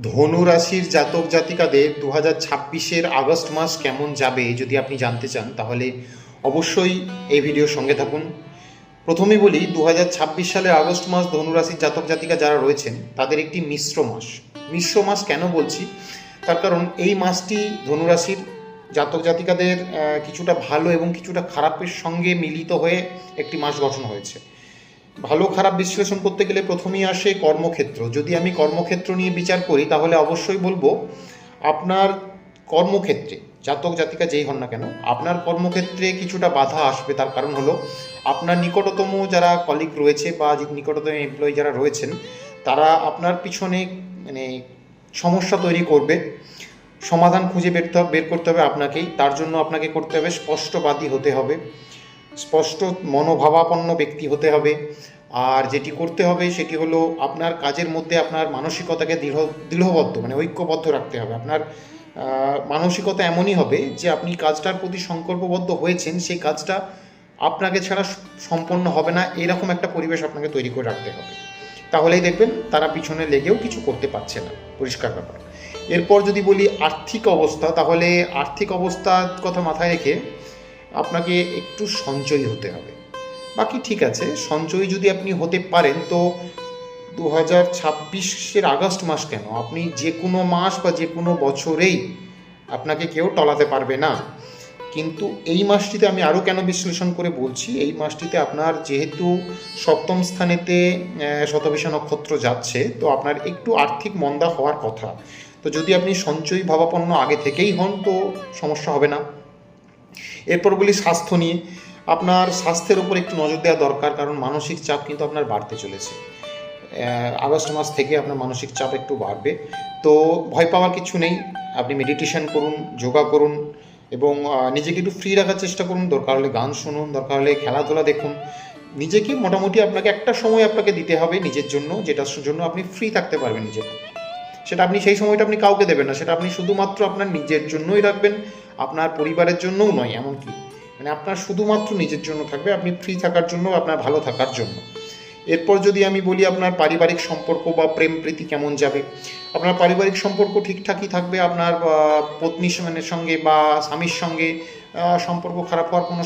ধনু রাশির জাতক জাতিকাদের 2026-এর আগস্ট মাস কেমন যাবে যদি আপনি জানতে চান তাহলে অবশ্যই এই ভিডিওর সঙ্গে থাকুন। প্রথমেই বলি, 2026 সালের আগস্ট মাস ধনু রাশির জাতক জাতিকা যারা রয়েছেন তাদের একটি মিশ্র মাস। মিশ্র মাস কেন বলছি, তার কারণ এই মাসটি ধনু রাশির জাতক জাতিকাদের কিছুটা ভালো এবং কিছুটা খারাপের সঙ্গে মিলিত হয়ে একটি মাস গঠন হয়েছে। ভালো খারাপ বিশ্লেষণ করতে গেলে প্রথমেই আসে কর্মক্ষেত্র। যদি আমি কর্মক্ষেত্র নিয়ে বিচার করি তাহলে অবশ্যই বলবো আপনার কর্মক্ষেত্রে জাতক জাতিকা যেই হন না কেন আপনার কর্মক্ষেত্রে কিছুটা বাধা আসবে। তার কারণ হলো আপনার নিকটতম যারা কলিগ রয়েছে বা নিকটতম এমপ্লয়ি যারা রয়েছেন তারা আপনার পিছনে মানে সমস্যা তৈরি করবে। সমাধান খুঁজে বের করতে হবে আপনাকেই। তার জন্য আপনাকে করতে হবে স্পষ্টবাদী হতে হবে, স্পষ্ট মনোভাবাপন্ন ব্যক্তি হতে হবে। আর যেটি করতে হবে সেটি হলো আপনার কাজের মধ্যে আপনার মানসিকতাকে দৃঢ়বদ্ধ মানে ঐক্যবদ্ধ রাখতে হবে। আপনার মানসিকতা এমনই হবে যে আপনি কাজটার প্রতি সংকল্পবদ্ধ হয়েছেন, সেই কাজটা আপনাকে ছাড়া সম্পন্ন হবে না, এরকম একটা পরিবেশ আপনাকে তৈরি করে রাখতে হবে। তাহলেই দেখবেন তারা পিছনে লেগেও কিছু করতে পারছে না, পরিষ্কার ব্যাপার। এরপর যদি বলি আর্থিক অবস্থা, তাহলে আর্থিক অবস্থার কথা মাথায় রেখে আপনাকে একটু সঞ্চয়ী হতে হবে। বাকি ঠিক আছে, সঞ্চয়ী যদি আপনি হতে পারেন তো 2026-এর আগস্ট মাস কেন, আপনি যে কোনো মাস বা যে কোনো বছরেই আপনাকে কেউ টলাতে পারবে না। কিন্তু এই মাসটিতে আমি আরও কেন বিশ্লেষণ করে বলছি, এই মাসটিতে আপনার যেহেতু সপ্তম স্থানেতে শতভিষা নক্ষত্র যাচ্ছে, তো আপনার একটু আর্থিক মন্দা হওয়ার কথা। তো যদি আপনি সঞ্চয়ী ভাবাপন্ন আগে থেকেই হন তো সমস্যা হবে না। এরপর বলি স্বাস্থ্য নিয়ে। আপনার স্বাস্থ্যের উপর একটু নজর দেওয়া দরকার, কারণ মানসিক চাপ কিন্তু আপনার বাড়তে চলেছে। আগস্ট মাস থেকে আপনার মানসিক চাপ একটু বাড়বে। তো ভয় পাওয়ার কিছু নেই, আপনি মেডিটেশন করুন, যোগা করুন এবং নিজেকে একটু ফ্রি রাখার চেষ্টা করুন। দরকার হলে গান শুনুন, দরকার হলে খেলাধুলা দেখুন। নিজেকে মোটামুটি আপনাকে একটা সময় আপনাকে দিতে হবে নিজের জন্য, যেটার জন্য আপনি ফ্রি থাকতে পারবেন নিজের। সেটা আপনি সেই সময়টা আপনি কাউকে দেবেন না, সেটা আপনি শুধুমাত্র আপনার নিজের জন্যই রাখবেন, আপনার পরিবারের জন্যও নয়। এমনকি মানে আপনার শুধুমাত্র নিজের জন্য থাকবে, আপনি ফ্রি থাকার জন্য, আপনার ভালো থাকার জন্য। এরপর যদি আমি বলি আপনার পারিবারিক সম্পর্ক বা প্রেম প্রীতি কেমন যাবে, আপনার পারিবারিক সম্পর্ক ঠিকঠাকই থাকবে। আপনার পত্নীর সঙ্গে বা স্বামীর সঙ্গে সম্পর্ক খারাপ হওয়ার কোনো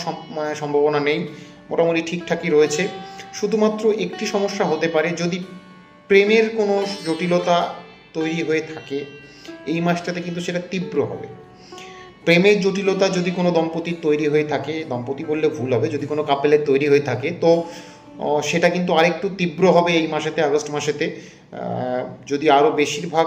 সম্ভাবনা নেই, মোটামুটি ঠিকঠাকই রয়েছে। শুধুমাত্র একটি সমস্যা হতে পারে, যদি প্রেমের কোনো জটিলতা তৈরি হয়ে থাকে এই মাসটাতে, কিন্তু সেটা তীব্র হবে। প্রেমের জটিলতা যদি কোনো দম্পতির তৈরি হয়ে থাকে, দম্পতি বললে ভুল হবে, যদি কোনো কাপেলের তৈরি হয়ে থাকে তো সেটা কিন্তু আরেকটু তীব্র হবে এই মাসেতে, আগস্ট মাসেতে। যদি আরও বেশিরভাগ